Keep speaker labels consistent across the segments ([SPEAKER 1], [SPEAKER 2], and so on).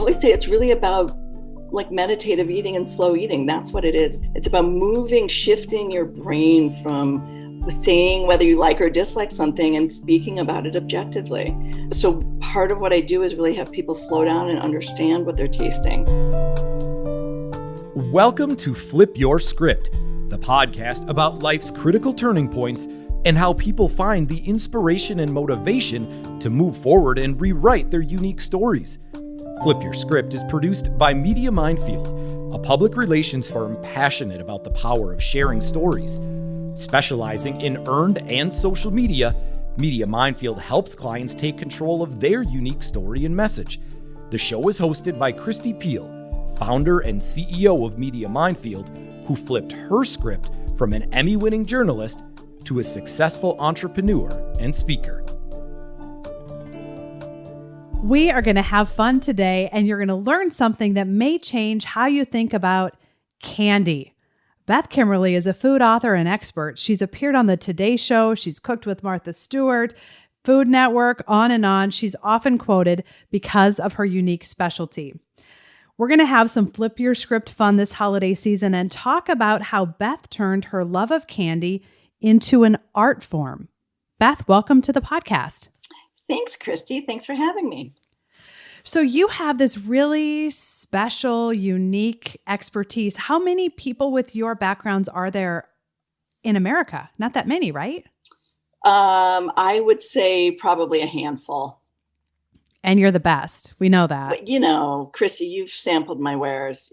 [SPEAKER 1] always say it's really about like meditative eating and slow eating. That's what it is. It's about moving, shifting your brain from saying whether you like or dislike something and speaking about it objectively. So part of what I do is really have people slow down and understand what they're tasting.
[SPEAKER 2] Welcome to Flip Your Script, the podcast about life's critical turning points and how people find the inspiration and motivation to move forward and rewrite their unique stories. Flip Your Script is produced by Media Minefield, a public relations firm passionate about the power of sharing stories. Specializing in earned and social media, Media Minefield helps clients take control of their unique story and message. The show is hosted by Kristi Piehl, founder and CEO of Media Minefield, who flipped her script from an Emmy-winning journalist to a successful entrepreneur and speaker.
[SPEAKER 3] We are going to have fun today, and you're going to learn something that may change how you think about candy. Beth Kimmerle is a food author and expert. She's appeared on the Today Show. She's cooked with Martha Stewart, Food Network, on and on. She's often quoted because of her unique specialty. We're going to have some Flip Your Script fun this holiday season and talk about how Beth turned her love of candy into an art form. Beth, welcome to the podcast.
[SPEAKER 1] Thanks, Kristi. Thanks for having me.
[SPEAKER 3] So you have this really special, unique expertise. How many people with your backgrounds are there in America? Not that many, right?
[SPEAKER 1] I would say probably a handful.
[SPEAKER 3] And you're the best. We know that.
[SPEAKER 1] But, Kristi, you've sampled my wares,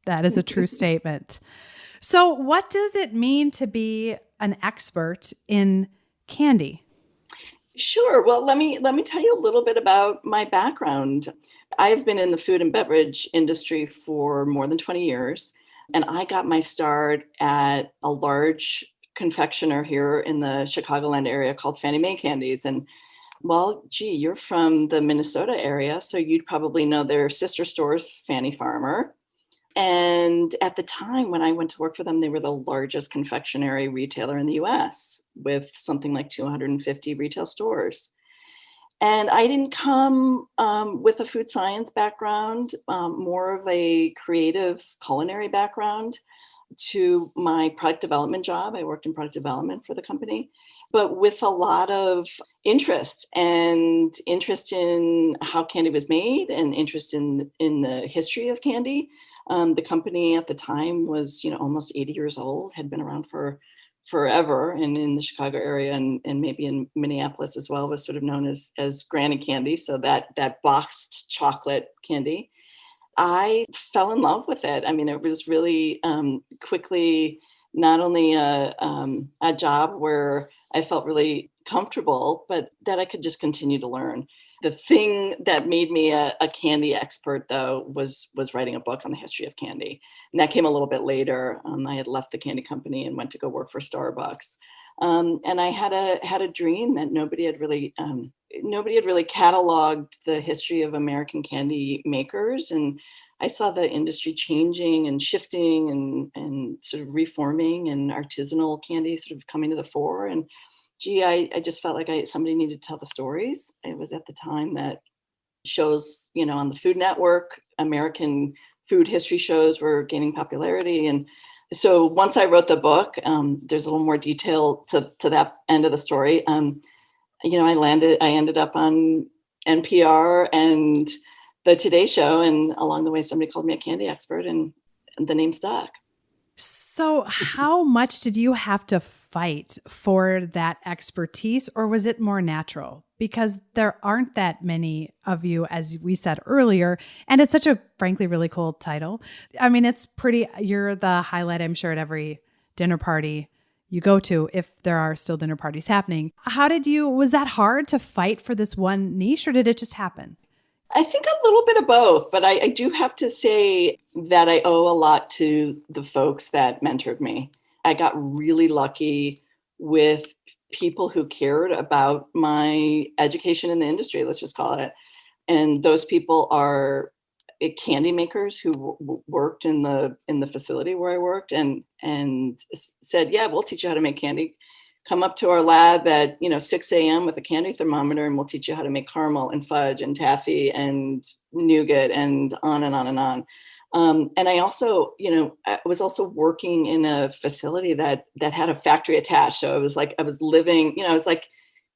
[SPEAKER 3] That is a true statement. So what does it mean to be an expert in candy?
[SPEAKER 1] Sure. Well, let me tell you a little bit about my background. I have been in the food and beverage industry for more than 20 years, and I got my start at a large confectioner here in the Chicagoland area called Fannie Mae Candies. And well, gee, you're from the Minnesota area, so you'd probably know their sister stores, Fannie Farmer. And at the time when I went to work for them, they were the largest confectionery retailer in the US with something like 250 retail stores. And I didn't come with a food science background, more of a creative culinary background to my product development job. I worked in product development for the company, but with a lot of interest in how candy was made and interest in the history of candy. The company at the time was, almost 80 years old, had been around for forever, and in the Chicago area and maybe in Minneapolis as well, was sort of known as Granny Candy. So that boxed chocolate candy. I fell in love with it. I mean, it was really quickly not only a job where I felt really comfortable, but that I could just continue to learn. The thing that made me a candy expert, though, was writing a book on the history of candy. And that came a little bit later. I had left the candy company and went to go work for Starbucks. And I had a dream that nobody had really cataloged the history of American candy makers. And I saw the industry changing and shifting and sort of reforming, and artisanal candy sort of coming to the fore. And gee, I just felt like somebody needed to tell the stories. It was at the time that shows, on the Food Network, American food history shows were gaining popularity. And so once I wrote the book, there's a little more detail to that end of the story. I ended up on NPR and the Today Show, and along the way, somebody called me a candy expert, and the name stuck.
[SPEAKER 3] So how much did you have to fight for that expertise, or was it more natural? Because there aren't that many of you, as we said earlier, and it's such a, frankly, really cool title. I mean, you're the highlight, I'm sure, at every dinner party you go to, if there are still dinner parties happening. Was that hard to fight for this one niche, or did it just happen?
[SPEAKER 1] I think a little bit of both, but I do have to say that I owe a lot to the folks that mentored me. I got really lucky with people who cared about my education in the industry, let's just call it. And those people are candy makers who worked in the facility where I worked and said, yeah, we'll teach you how to make candy. come up to our lab at, 6 a.m. with a candy thermometer, and we'll teach you how to make caramel and fudge and taffy and nougat and on and on and on. And I also, I was also working in a facility that had a factory attached. So I was living, I was like,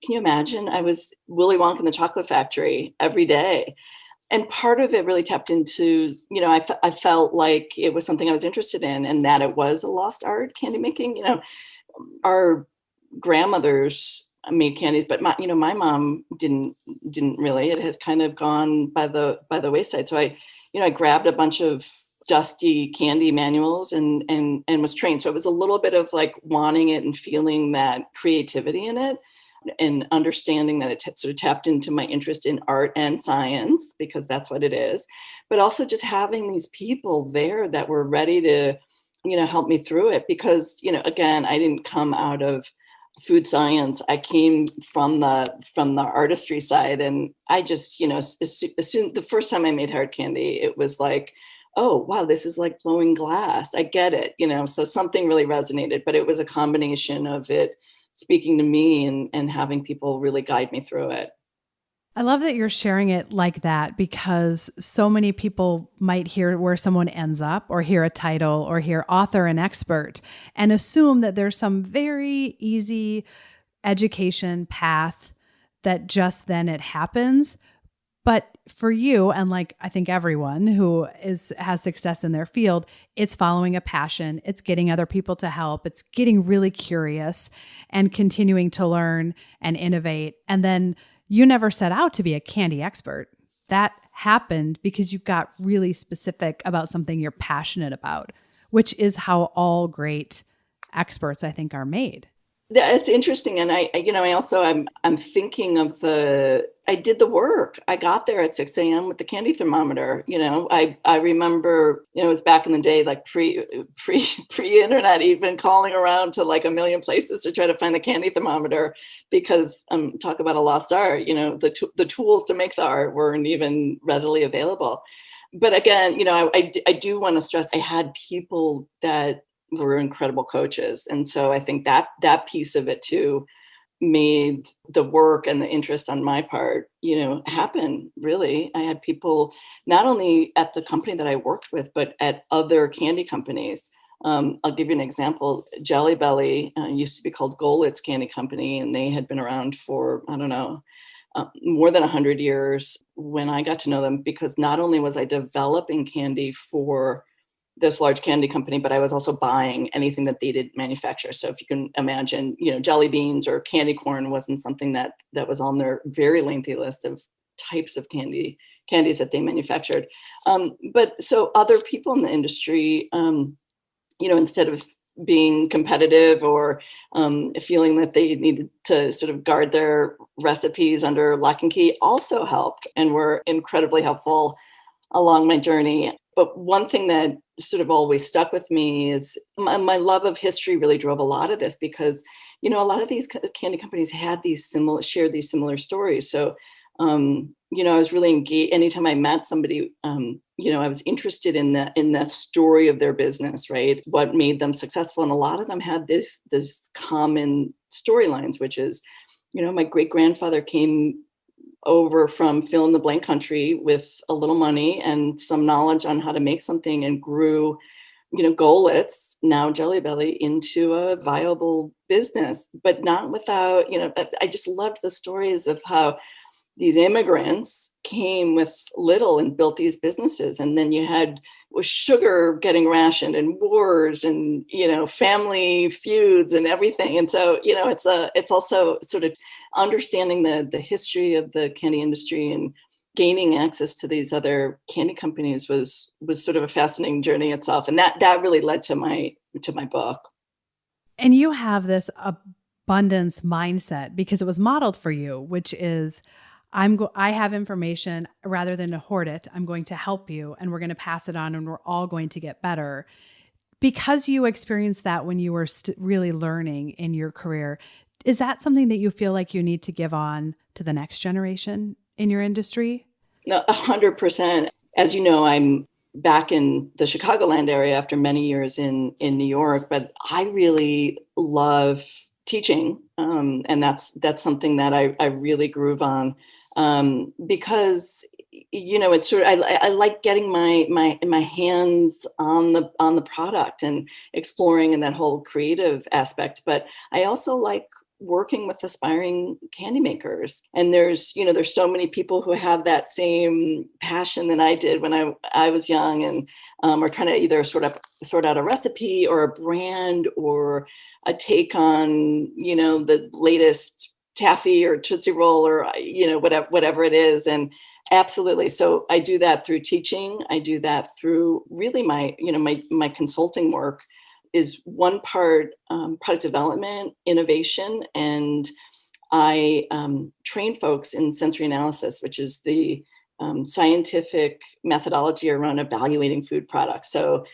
[SPEAKER 1] can you imagine? I was Willy Wonka in the chocolate factory every day. And part of it really tapped into, I felt like it was something I was interested in, and that it was a lost art, candy making. Our grandmothers made candies, but my mom didn't really. It had kind of gone by the wayside. So I grabbed a bunch of dusty candy manuals and was trained. So it was a little bit of like wanting it and feeling that creativity in it, and understanding that it sort of tapped into my interest in art and science, because that's what it is. But also just having these people there that were ready to, help me through it. Because, again, I didn't come out of food science. I came from the artistry side. And I just, as soon the first time I made hard candy, it was like, oh, wow, this is like blowing glass. I get it. So something really resonated, but it was a combination of it speaking to me and having people really guide me through it.
[SPEAKER 3] I love that you're sharing it like that, because so many people might hear where someone ends up, or hear a title, or hear author and expert, and assume that there's some very easy education path that just then it happens. But for you, and like I think everyone who has success in their field, it's following a passion. It's getting other people to help. It's getting really curious and continuing to learn and innovate. And then you never set out to be a candy expert. That happened because you got really specific about something you're passionate about, which is how all great experts, I think, are made.
[SPEAKER 1] Yeah, it's interesting. And I also, I'm thinking of I did the work. I got there at 6 a.m. with the candy thermometer. I remember, it was back in the day, like pre-internet, even calling around to like a million places to try to find the candy thermometer, because talk about a lost art, the tools to make the art weren't even readily available. But again, I do want to stress, I had people that were incredible coaches. And so I think that piece of it too made the work and the interest on my part, happen. Really. I had people not only at the company that I worked with, but at other candy companies. I'll give you an example. Jelly Belly used to be called Golitz Candy Company, and they had been around for, I don't know, more than 100 years when I got to know them, because not only was I developing candy for this large candy company, but I was also buying anything that they did manufacture. So if you can imagine, jelly beans or candy corn wasn't something that was on their very lengthy list of types of candies that they manufactured. But so other people in the industry, instead of being competitive or feeling that they needed to sort of guard their recipes under lock and key, also helped and were incredibly helpful along my journey. But one thing that sort of always stuck with me is my love of history really drove a lot of this, because, a lot of these candy companies shared these similar stories. So, I was really engaged. Anytime I met somebody, I was interested in that story of their business, right? What made them successful. And a lot of them had this common storylines, which is, my great grandfather came over from fill in the blank country with a little money and some knowledge on how to make something, and grew, Golitz, now Jelly Belly, into a viable business, but not without, I just loved the stories of how these immigrants came with little and built these businesses. And then you had with sugar getting rationed and wars and, family feuds and everything. And so, it's also sort of understanding the history of the candy industry and gaining access to these other candy companies was sort of a fascinating journey itself. And that really led to my book.
[SPEAKER 3] And you have this abundance mindset because it was modeled for you, which is, I have information, rather than to hoard it, I'm going to help you, and we're going to pass it on, and we're all going to get better. Because you experienced that when you were really learning in your career, is that something that you feel like you need to give on to the next generation in your industry?
[SPEAKER 1] No, 100%. As you know, I'm back in the Chicagoland area after many years in New York, but I really love teaching. And that's something that I really groove on, because, it's sort of, I like getting my hands on the product and exploring in that whole creative aspect. But I also like working with aspiring candy makers. And there's so many people who have that same passion that I did when I was young, and are trying to either sort out a recipe or a brand or a take on, the latest taffy or Tootsie Roll or, whatever it is. And absolutely. So I do that through teaching. I do that through really my consulting work is one part product development, innovation, and I train folks in sensory analysis, which is the scientific methodology around evaluating food products. So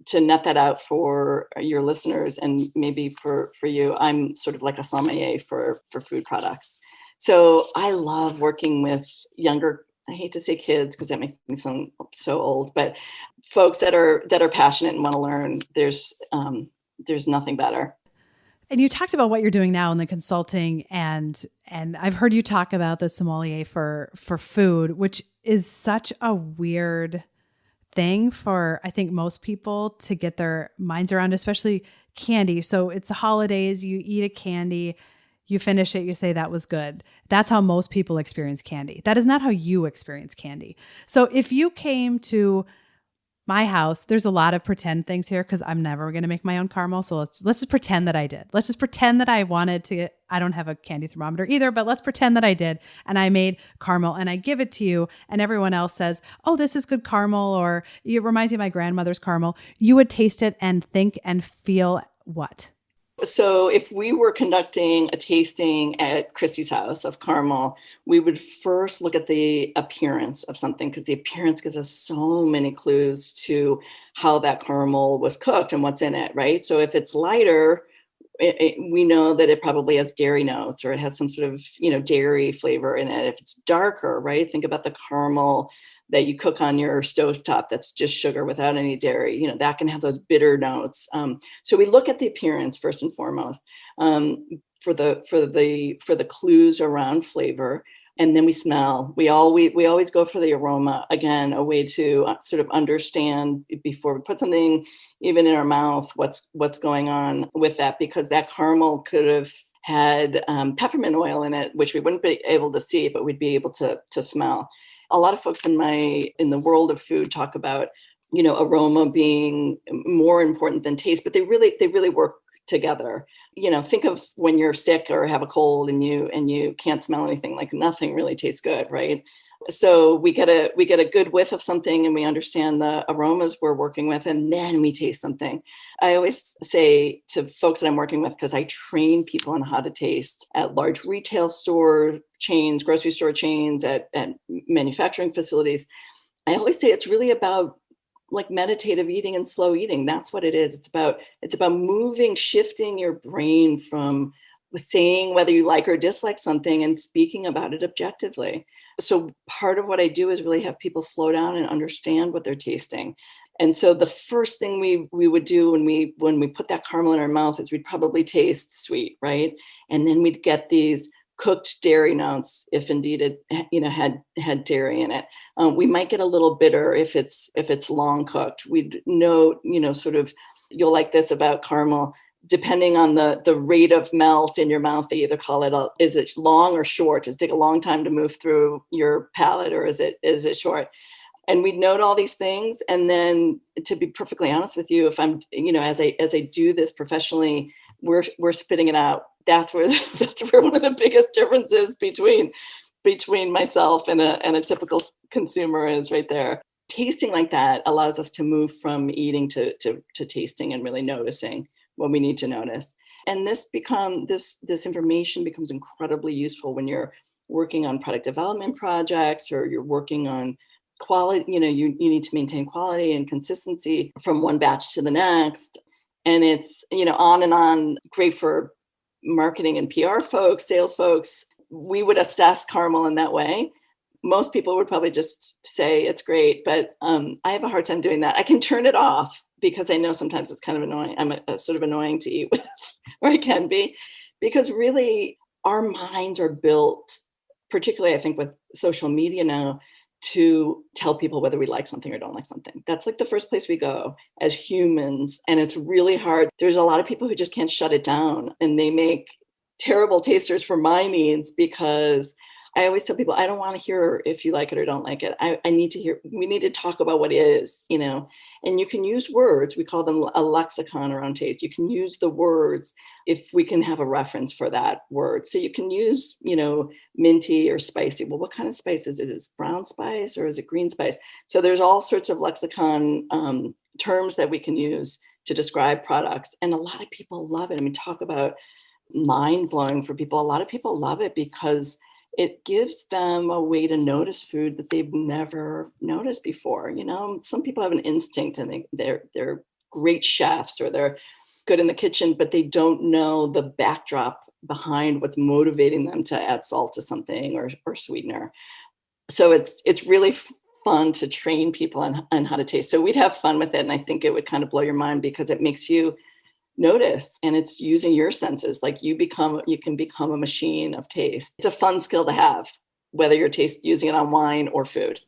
[SPEAKER 1] to net that out for your listeners and maybe for you, I'm sort of like a sommelier for food products. So I love working with younger, I hate to say kids because that makes me sound so old, but folks that are passionate and want to learn. There's nothing better.
[SPEAKER 3] And you talked about what you're doing now in the consulting, and I've heard you talk about the sommelier for food, which is such a weird thing for, I think, most people to get their minds around, especially candy. So it's the holidays, you eat a candy, you finish it, you say that was good. That's how most people experience candy. That is not how you experience candy. So if you came to my house, there's a lot of pretend things here because I'm never going to make my own caramel. So let's just pretend that I did. Let's just pretend that I wanted to. I don't have a candy thermometer either, but let's pretend that I did. And I made caramel and I give it to you. And everyone else says, oh, this is good caramel. Or it reminds me of my grandmother's caramel. You would taste it and think and feel what?
[SPEAKER 1] So if we were conducting a tasting at Kristi's house of caramel, we would first look at the appearance of something because the appearance gives us so many clues to how that caramel was cooked and what's in it, right? So if it's lighter, we know that it probably has dairy notes or it has some sort of, dairy flavor in it. If it's darker, right? Think about the caramel that you cook on your stovetop that's just sugar without any dairy, that can have those bitter notes. So we look at the appearance first and foremost, for the clues around flavor. And then we smell. We always go for the aroma. Again, a way to sort of understand before we put something even in our mouth, what's going on with that, because that caramel could have had peppermint oil in it, which we wouldn't be able to see, but we'd be able to smell. A lot of folks in the world of food talk about, aroma being more important than taste, but they really work together. Think of when you're sick or have a cold and you can't smell anything, like nothing really tastes good, right? So we get a good whiff of something and we understand the aromas we're working with, and then we taste something. I always say to folks that I'm working with, because I train people on how to taste at large retail store chains, grocery store chains, at manufacturing facilities, I always say it's really about like meditative eating and slow eating. That's what it is. It's about moving, shifting your brain from saying whether you like or dislike something and speaking about it objectively. So part of what I do is really have people slow down and understand what they're tasting. And so the first thing we would do when we put that caramel in our mouth is we'd probably taste sweet, right? And then we'd get these cooked dairy notes, if indeed it had dairy in it. We might get a little bitter if it's long cooked. We'd know, sort of, you'll like this about caramel, depending on the rate of melt in your mouth, they either call it is it long or short? Does it take a long time to move through your palate, or is it short? And we'd note all these things. And then, to be perfectly honest with you, if I'm, as I do this professionally, we're spitting it out. That's where one of the biggest differences between myself and a typical consumer is right there. Tasting like that allows us to move from eating to tasting and really noticing what we need to notice. And this information becomes incredibly useful when you're working on product development projects, or you're working on quality. You need to maintain quality and consistency from one batch to the next. And it's, on and on. Great for marketing and PR folks, sales folks. We would assess caramel in that way. Most people would probably just say it's great, but I have a hard time doing that. I can turn it off because I know sometimes it's kind of annoying. I'm a sort of annoying to eat with, or I can be. because really our minds are built, particularly I think with social media now, to tell people whether we like something or don't like something. That's like the first place we go as humans. And it's really hard. There's a lot of people who just can't shut it down, and they make terrible tasters for my needs, because I always tell people, I don't want to hear if you like it or don't like it. I need to hear, we need to talk about what is, and you can use words. We call them a lexicon around taste. You can use the words if we can have a reference for that word. So you can use, minty or spicy. Well, what kind of spice is it? Is it brown spice or is it green spice? So there's all sorts of lexicon terms that we can use to describe products. And a lot of people love it. I mean, talk about mind blowing for people. A lot of people love it because it gives them a way to notice food that they've never noticed before. Some people have an instinct and they're great chefs or they're good in the kitchen, but they don't know the backdrop behind what's motivating them to add salt to something or sweetener. So it's really fun to train people on how to taste. So we'd have fun with it. And I think it would kind of blow your mind because it makes you notice, and it's using your senses. Like you can become a machine of taste. It's a fun skill to have, whether you're using it on wine or food.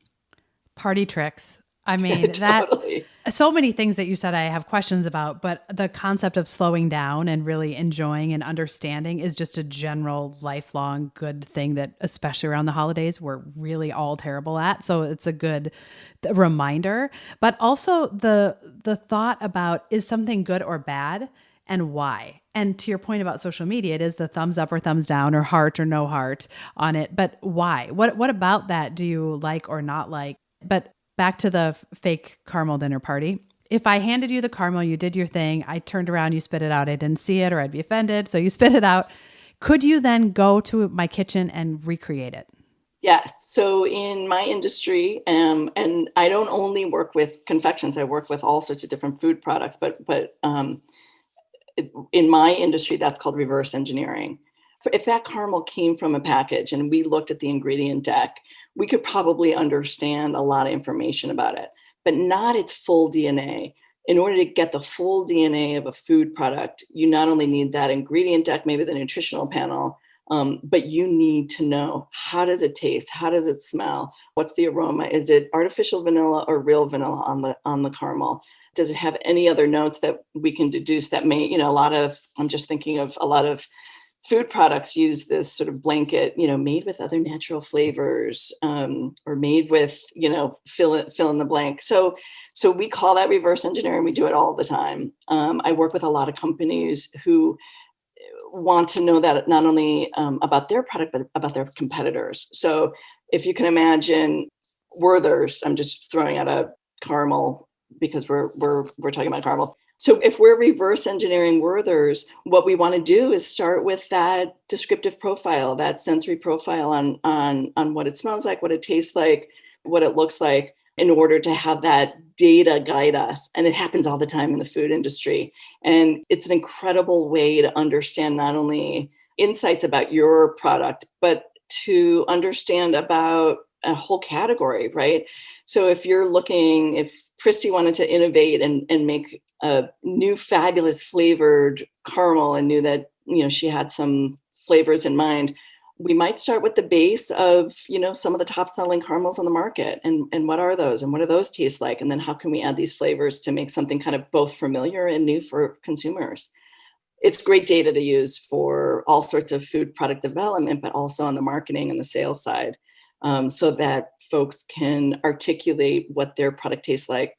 [SPEAKER 3] Party tricks. I mean,
[SPEAKER 1] Totally.
[SPEAKER 3] So many things that you said I have questions about, but the concept of slowing down and really enjoying and understanding is just a general lifelong good thing that, especially around the holidays, we're really all terrible at. So it's a good reminder, but also the thought about, is something good or bad and why? And to your point about social media, it is the thumbs up or thumbs down or heart or no heart on it. But why? What about that do you like or not like? But back to the fake caramel dinner party. If I handed you the caramel, you did your thing, I turned around, you spit it out, I didn't see it or I'd be offended. So you spit it out. Could you then go to my kitchen and recreate it?
[SPEAKER 1] Yes. So in my industry, and I don't only work with confections, I work with all sorts of different food products, but in my industry, that's called reverse engineering. If that caramel came from a package and we looked at the ingredient deck, we could probably understand a lot of information about it, but not its full DNA. In order to get the full DNA of a food product, you not only need that ingredient deck, maybe the nutritional panel, but you need to know, how does it taste? How does it smell? What's the aroma? Is it artificial vanilla or real vanilla on the caramel? Does it have any other notes that we can deduce that may, I'm just thinking of a lot of food products use this sort of blanket, made with other natural flavors, or made with, fill in the blank. So we call that reverse engineering. We do it all the time. I work with a lot of companies who want to know that not only about their product, but about their competitors. So if you can imagine Werther's, I'm just throwing out a caramel because we're talking about caramels. So if we're reverse engineering Werther's, what we want to do is start with that descriptive profile, that sensory profile on what it smells like, what it tastes like, what it looks like, in order to have that data guide us. And it happens all the time in the food industry. And it's an incredible way to understand not only insights about your product, but to understand about a whole category, right? So if Kristi wanted to innovate and make a new fabulous flavored caramel and knew that, she had some flavors in mind, we might start with the base of, some of the top selling caramels on the market and what are those and what do those taste like? And then how can we add these flavors to make something kind of both familiar and new for consumers? It's great data to use for all sorts of food product development, but also on the marketing and the sales side. So that folks can articulate what their product tastes like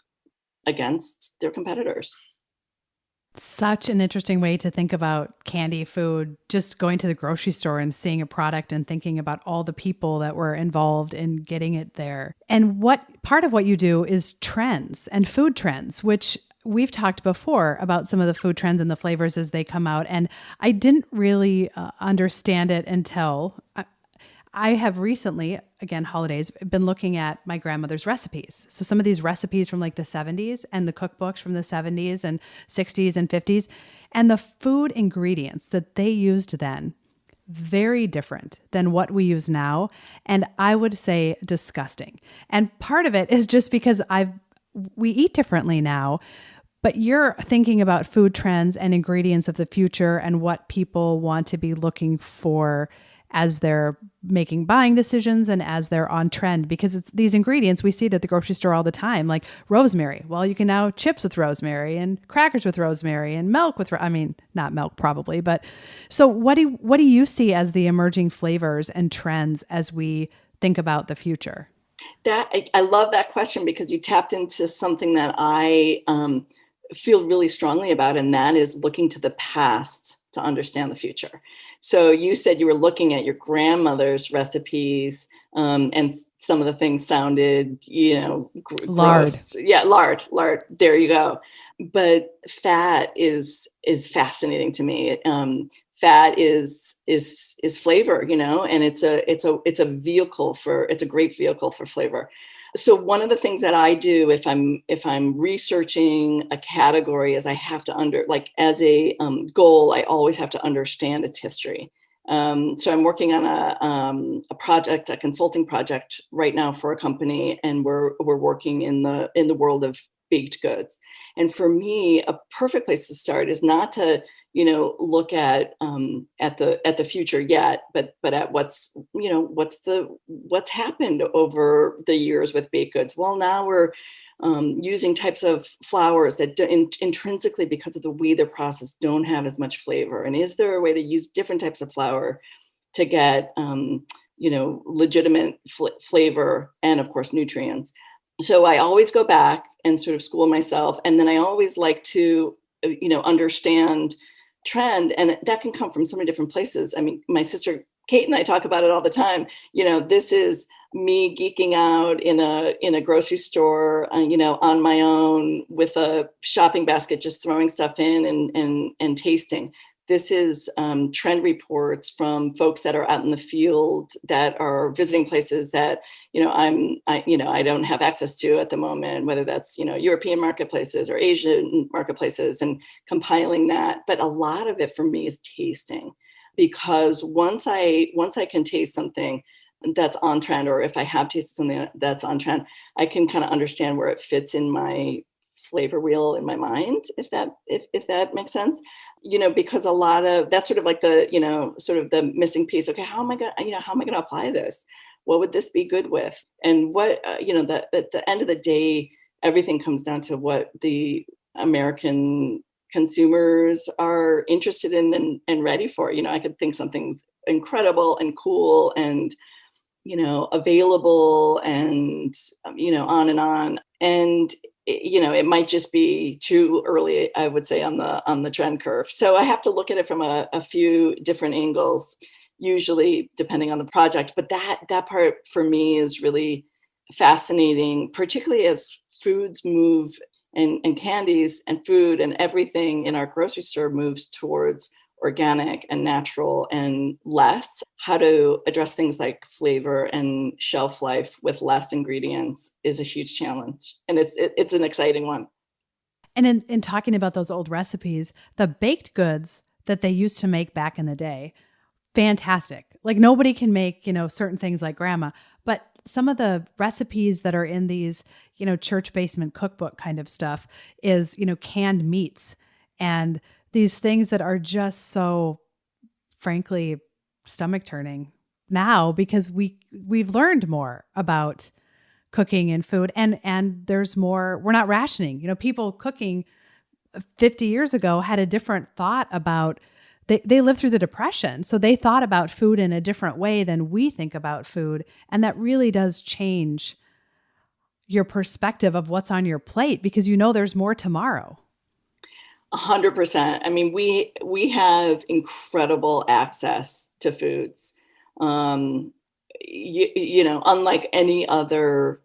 [SPEAKER 1] against their competitors.
[SPEAKER 3] Such an interesting way to think about candy food, just going to the grocery store and seeing a product and thinking about all the people that were involved in getting it there. And what part of what you do is trends and food trends, which we've talked before about some of the food trends and the flavors as they come out. And I didn't really understand it until I have recently, again, holidays, been looking at my grandmother's recipes. So some of these recipes from like the 70s and the cookbooks from the 70s and 60s and 50s, and the food ingredients that they used then, very different than what we use now. And I would say disgusting. And part of it is just because we eat differently now. But you're thinking about food trends and ingredients of the future and what people want to be looking for as they're making buying decisions and as they're on trend, because it's these ingredients, we see it at the grocery store all the time, like rosemary. Well, you can now chips with rosemary and crackers with rosemary and milk with, not milk probably, but so what do you see as the emerging flavors and trends as we think about the future?
[SPEAKER 1] I love that question because you tapped into something that I feel really strongly about, and that is looking to the past to understand the future. So you said you were looking at your grandmother's recipes, and some of the things sounded,
[SPEAKER 3] Lard.
[SPEAKER 1] gross. Yeah, lard. There you go. But fat is fascinating to me. Fat is flavor, and it's a great vehicle for flavor. So one of the things that I do if I'm researching a category is I have to as a goal, I always have to understand its history. So I'm working on a consulting project right now for a company, and we're working in the world of baked goods. And for me, a perfect place to start is not to look at the future yet, but at what's happened over the years with baked goods. Well, now we're using types of flours that intrinsically, because of the way they're processed, don't have as much flavor. And is there a way to use different types of flour to get legitimate flavor and, of course, nutrients? So I always go back and sort of school myself, and then I always like to understand trend, and that can come from so many different places. I mean, my sister Kate and I talk about it all the time. This is me geeking out in a grocery store, on my own with a shopping basket, just throwing stuff in and tasting. This is trend reports from folks that are out in the field that are visiting places that I don't have access to at the moment, whether that's European marketplaces or Asian marketplaces, and compiling that. But a lot of it for me is tasting, because once I can taste something that's on trend, or if I have tasted something that's on trend, I can kind of understand where it fits in my flavor wheel in my mind, if that makes sense. Because a lot of that's sort of like the sort of the missing piece. Okay, how am I gonna apply this? What would this be good with? And what at the end of the day, everything comes down to what the American consumers are interested in and ready for. I could think something's incredible and cool and available and on and on. And it might just be too early, I would say, on the trend curve. So I have to look at it from a few different angles, usually depending on the project. But that part for me is really fascinating, particularly as foods move and candies and food and everything in our grocery store moves towards organic and natural and less. How to address things like flavor and shelf life with less ingredients is a huge challenge. And it's an exciting one.
[SPEAKER 3] And in talking about those old recipes, the baked goods that they used to make back in the day, fantastic. Like nobody can make, certain things like grandma, but some of the recipes that are in these, church basement cookbook kind of stuff is, canned meats and these things that are just so, frankly, stomach turning now, because we've learned more about cooking and food, and there's more. We're not rationing. People cooking 50 years ago had a different thought about. They lived through the Depression, so they thought about food in a different way than we think about food, and that really does change your perspective of what's on your plate, because there's more tomorrow.
[SPEAKER 1] 100%. I mean, we have incredible access to foods. Unlike any other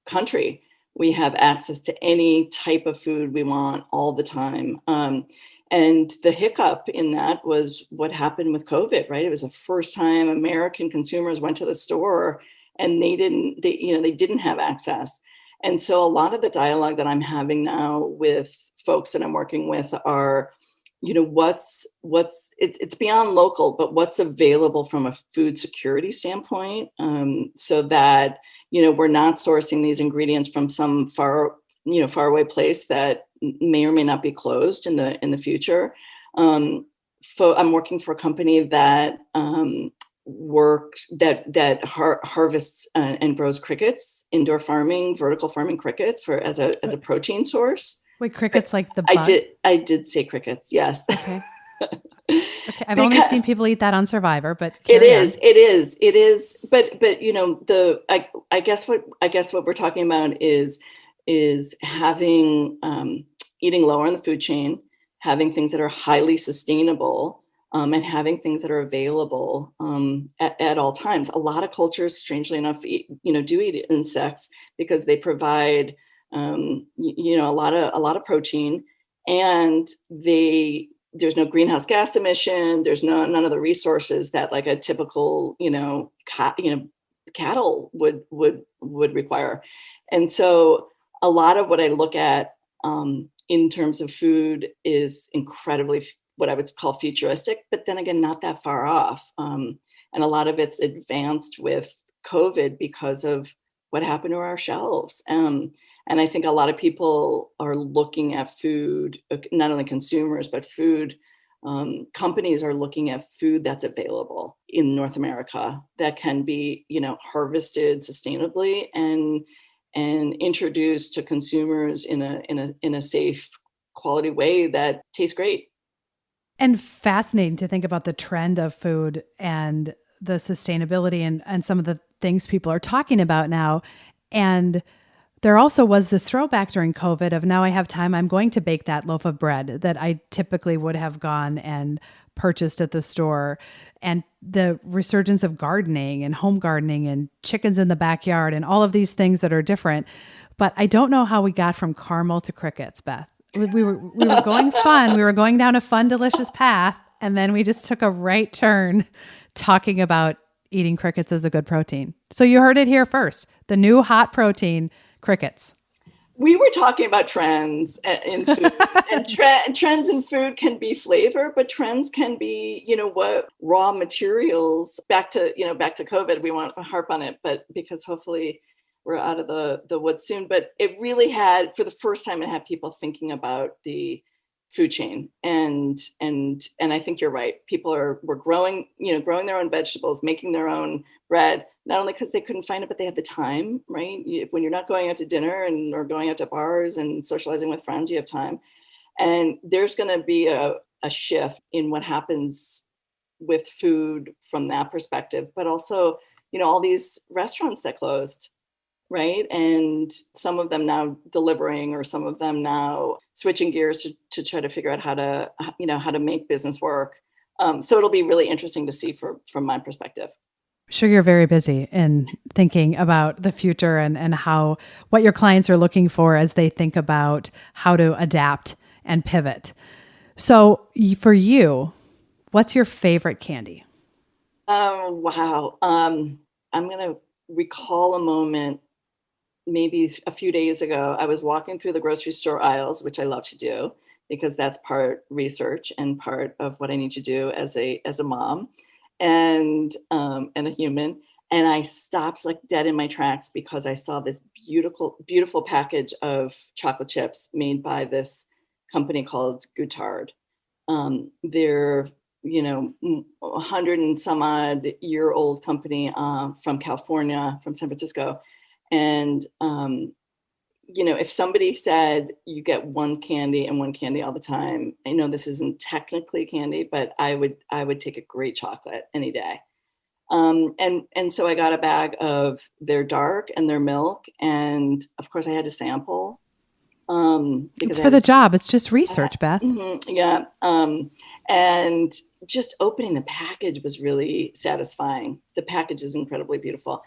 [SPEAKER 1] country, we have access to any type of food we want all the time. And the hiccup in that was what happened with COVID, right? It was the first time American consumers went to the store and they didn't have access. And so a lot of the dialogue that I'm having now with folks that I'm working with are, it's beyond local, but what's available from a food security standpoint, so that, we're not sourcing these ingredients from some far faraway place that may or may not be closed in the future. I'm working for a company that harvests and grows crickets, indoor farming, vertical farming cricket as a protein source.
[SPEAKER 3] Wait, crickets like the bug?
[SPEAKER 1] I did say crickets, yes.
[SPEAKER 3] Okay. Okay, I've only seen people eat that on Survivor, but
[SPEAKER 1] it is. But I guess what we're talking about is having eating lower in the food chain, having things that are highly sustainable, and having things that are available at all times. A lot of cultures, strangely enough, do eat insects because they provide a lot of protein, and there's no greenhouse gas emission. There's none of the resources that like a typical cattle would require. And so a lot of what I look at in terms of food is incredibly what I would call futuristic, but then again, not that far off. And a lot of it's advanced with COVID because of what happened to our shelves. And I think a lot of people are looking at food, not only consumers, but food companies are looking at food that's available in North America that can be, harvested sustainably and introduced to consumers in a safe, quality way that tastes great.
[SPEAKER 3] And fascinating to think about the trend of food and the sustainability and some of the things people are talking about now. And there also was this throwback during COVID of now I have time, I'm going to bake that loaf of bread that I typically would have gone and purchased at the store. And the resurgence of gardening and home gardening and chickens in the backyard and all of these things that are different. But I don't know how we got from caramel to crickets, Beth. We were going fun. We were going down a fun, delicious path. And then we just took a right turn talking about eating crickets as a good protein. So you heard it here first. The new hot protein, crickets.
[SPEAKER 1] We were talking about trends in food, and trends in food can be flavor, but trends can be, what raw materials. Back to COVID, we won't harp on it, but because hopefully we're out of the woods soon. But it really had, for the first time, it had people thinking about the food chain, and I think you're right. People were growing their own vegetables, making their own bread, not only because they couldn't find it, but they had the time, right? When you're not going out to dinner or going out to bars and socializing with friends, you have time. And there's going to be a shift in what happens with food from that perspective, but also, all these restaurants that closed, right? And some of them now delivering, or some of them now switching gears to try to figure out how to make business work. So it'll be really interesting to see from my perspective.
[SPEAKER 3] Sure, you're very busy in thinking about the future and what your clients are looking for as they think about how to adapt and pivot. So for you, what's your favorite candy?
[SPEAKER 1] Wow. I'm going to recall a moment. Maybe a few days ago, I was walking through the grocery store aisles, which I love to do because that's part research and part of what I need to do as a mom and a human. And I stopped like dead in my tracks because I saw this beautiful, beautiful package of chocolate chips made by this company called Goutard. They're 100 and some odd year old company from California, from San Francisco. And, if somebody said you get one candy and one candy all the time, I know this isn't technically candy, but I would take a great chocolate any day. And so I got a bag of their dark and their milk. And of course I had to sample.
[SPEAKER 3] It's for the job. It's just research, Beth.
[SPEAKER 1] Mm-hmm, yeah. And just opening the package was really satisfying. The package is incredibly beautiful.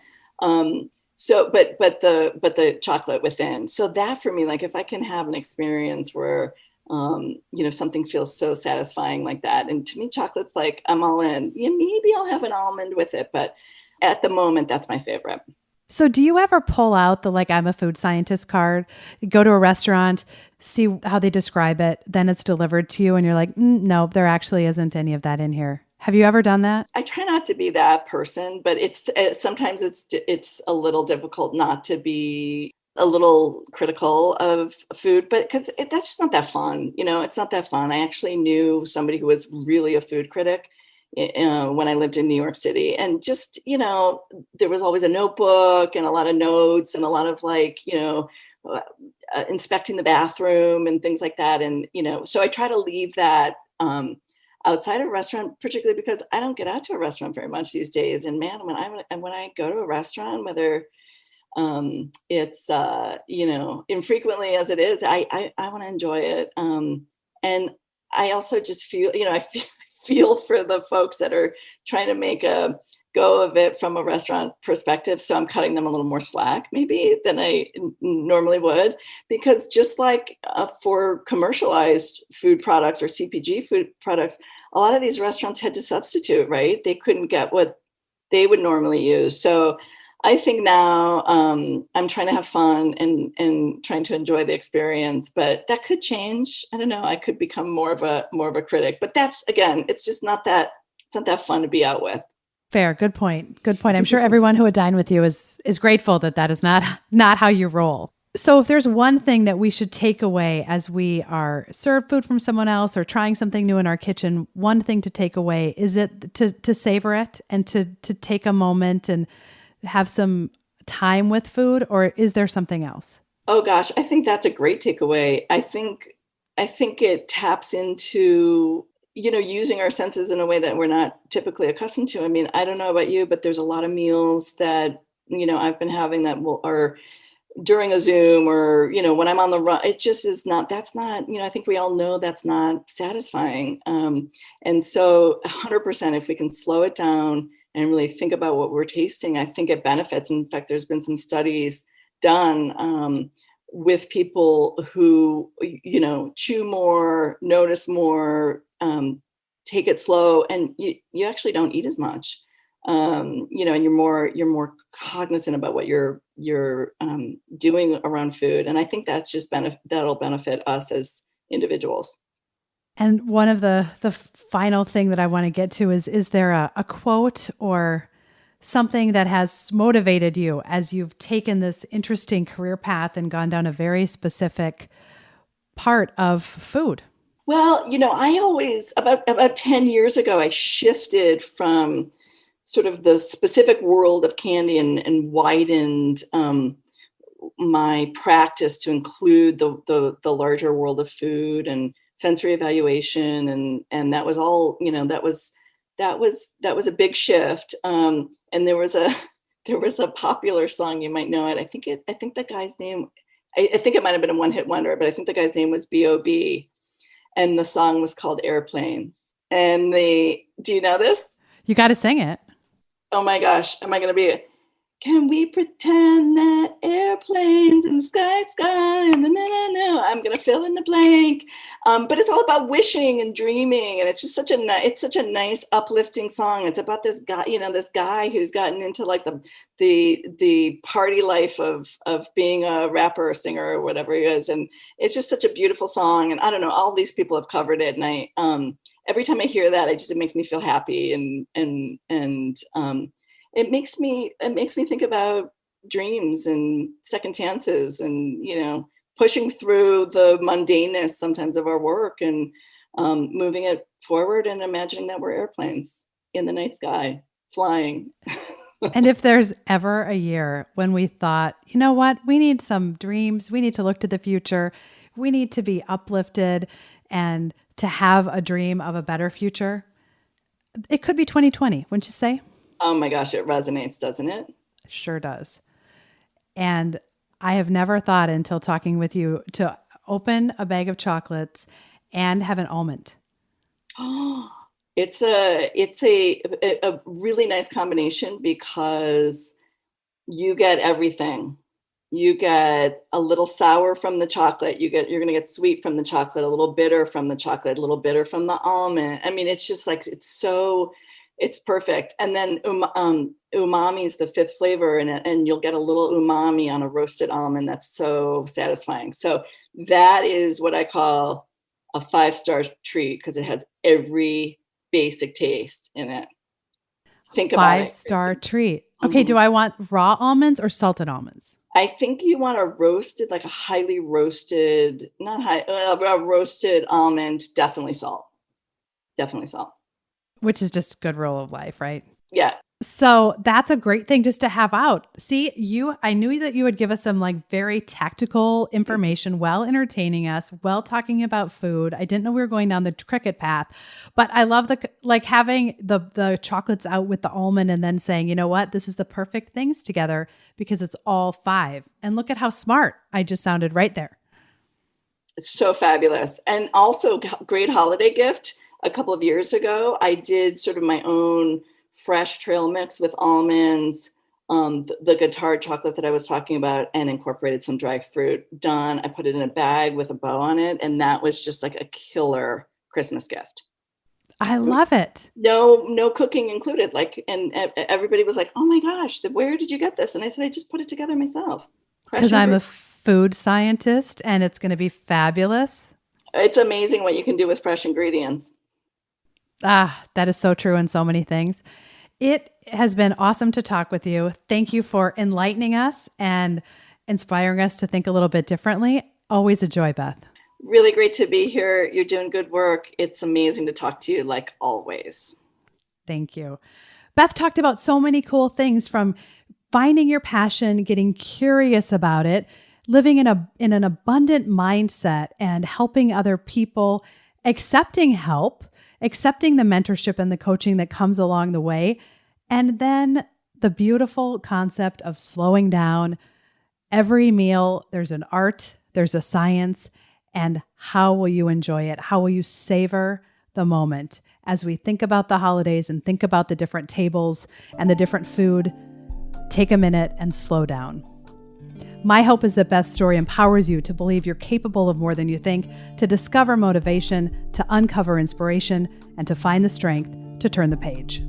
[SPEAKER 1] So, but the chocolate within. So that for me, like if I can have an experience where, something feels so satisfying like that. And to me, chocolate's like, I'm all in. Yeah, maybe I'll have an almond with it. But at the moment, that's my favorite.
[SPEAKER 3] So do you ever pull out the, I'm a food scientist card, go to a restaurant, see how they describe it, then it's delivered to you and you're like, no, there actually isn't any of that in here. Have you ever done that?
[SPEAKER 1] I try not to be that person, but sometimes it's a little difficult not to be a little critical of food, but because that's just not that fun. It's not that fun. I actually knew somebody who was really a food critic when I lived in New York City. And just, there was always a notebook and a lot of notes and a lot of uh, inspecting the bathroom and things like that. And, so I try to leave that outside of a restaurant, particularly because I don't get out to a restaurant very much these days. And man, when I go to a restaurant, whether it's infrequently as it is, I want to enjoy it. And I also just feel, feel for the folks that are trying to make a go of it from a restaurant perspective. So I'm cutting them a little more slack maybe than I normally would, because just like for commercialized food products or CPG food products, a lot of these restaurants had to substitute, right? They couldn't get what they would normally use. So I think now I'm trying to have fun and trying to enjoy the experience, but that could change. I don't know. I could become more of a critic, but that's, again, it's not that fun to be out with.
[SPEAKER 3] Fair. Good point. Good point. I'm sure everyone who would dine with you is grateful that is not how you roll. So if there's one thing that we should take away as we are served food from someone else or trying something new in our kitchen, one thing to take away, is it to savor it and to take a moment and have some time with food, or is there something else?
[SPEAKER 1] Oh gosh, I think that's a great takeaway. I think it taps into, using our senses in a way that we're not typically accustomed to. I mean, I don't know about you, but there's a lot of meals that, I've been having that are during a Zoom or, when I'm on the run, it just is not, that's not, I think we all know that's not satisfying. And so 100%, if we can slow it down and really think about what we're tasting, I think it benefits. In fact, there's been some studies done with people who, chew more, notice more, take it slow, and you actually don't eat as much. And you're more cognizant about what you're doing around food. And I think that's just that'll benefit us as individuals.
[SPEAKER 3] And one of the final thing that I want to get to is there a quote or something that has motivated you as you've taken this interesting career path and gone down a very specific part of food?
[SPEAKER 1] Well, I always, about 10 years ago, I shifted from sort of the specific world of candy and widened my practice to include the larger world of food and sensory evaluation, and that was all, that was a big shift. And there was a popular song, you might know it. I think the guy's name, I think it might have been a one-hit wonder, but I think the guy's name was B.O.B. and the song was called Airplanes. And do you know this?
[SPEAKER 3] You got to sing it.
[SPEAKER 1] Oh my gosh, am I going to be, can we pretend that airplanes in the sky, and no, I'm going to fill in the blank. But it's all about wishing and dreaming. And it's just such a nice uplifting song. It's about this guy who's gotten into like the party life of being a rapper or singer or whatever he is. And it's just such a beautiful song. And I don't know, all these people have covered it. And I, every time I hear that, it makes me feel happy, and it makes me think about dreams and second chances, and pushing through the mundaneness sometimes of our work, and moving it forward and imagining that we're airplanes in the night sky flying.
[SPEAKER 3] And if there's ever a year when we thought, you know what, we need some dreams, we need to look to the future, we need to be uplifted and to have a dream of a better future, it could be 2020, wouldn't you say?
[SPEAKER 1] Oh my gosh, it resonates, doesn't it?
[SPEAKER 3] Sure does. And I have never thought until talking with you to open a bag of chocolates and have an almond.
[SPEAKER 1] Oh, it's a really nice combination because you get everything. You get a little sour from the chocolate. You're going to get sweet from the chocolate, a little bitter from the chocolate, a little bitter from the almond. I mean, it's just like, it's perfect. And then umami is the fifth flavor in it, and you'll get a little umami on a roasted almond. That's so satisfying. So that is what I call a 5-star treat, because it has every basic taste in it. Think about it.
[SPEAKER 3] 5-star treat. Okay, do I want raw almonds or salted almonds?
[SPEAKER 1] I think you want a roasted, like a highly roasted, not high, a roasted almond, definitely salt. Definitely salt.
[SPEAKER 3] Which is just a good rule of life, right?
[SPEAKER 1] Yeah.
[SPEAKER 3] So that's a great thing just to have out. See, I knew that you would give us some like very tactical information, while entertaining us, while talking about food. I didn't know we were going down the cricket path, but I love having the chocolates out with the almond and then saying, you know what, this is the perfect things together because it's all 5. And look at how smart I just sounded right there.
[SPEAKER 1] It's so fabulous. And also great holiday gift. A couple of years ago, I did sort of my own fresh trail mix with almonds, the guitar chocolate that I was talking about, and incorporated some dry fruit. Done. I put it in a bag with a bow on it, and that was just like a killer Christmas gift.
[SPEAKER 3] I love it.
[SPEAKER 1] No cooking included. And everybody was like, "Oh my gosh, where did you get this?" And I said, "I just put it together myself."
[SPEAKER 3] Because I'm a food scientist, and it's going to be fabulous.
[SPEAKER 1] It's amazing what you can do with fresh ingredients.
[SPEAKER 3] That is so true in so many things. It has been awesome to talk with you. Thank you for enlightening us and inspiring us to think a little bit differently. Always a joy, Beth.
[SPEAKER 1] Really great to be here. You're doing good work. It's amazing to talk to you, like always.
[SPEAKER 3] Thank you. Beth talked about so many cool things, from finding your passion, getting curious about it, living in an abundant mindset, and helping other people, accepting help, accepting the mentorship and the coaching that comes along the way, and then the beautiful concept of slowing down. Every meal, there's an art, there's a science, and how will you enjoy it? How will you savor the moment? As we think about the holidays and think about the different tables and the different food, take a minute and slow down. My hope is that Beth's story empowers you to believe you're capable of more than you think, to discover motivation, to uncover inspiration, and to find the strength to turn the page.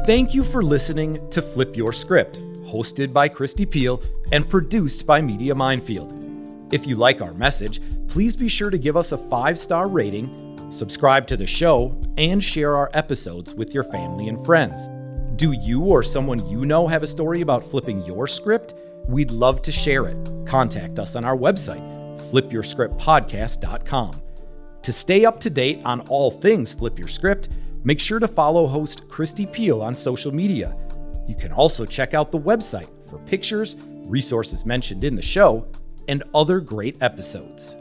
[SPEAKER 2] Thank you for listening to Flip Your Script, hosted by Kristi Piehl and produced by Media Minefield. If you like our message, please be sure to give us a 5-star rating, subscribe to the show, and share our episodes with your family and friends. Do you or someone you know have a story about flipping your script? We'd love to share it. Contact us on our website, flipyourscriptpodcast.com. To stay up to date on all things Flip Your Script, make sure to follow host Kristi Piehl on social media. You can also check out the website for pictures, resources mentioned in the show, and other great episodes.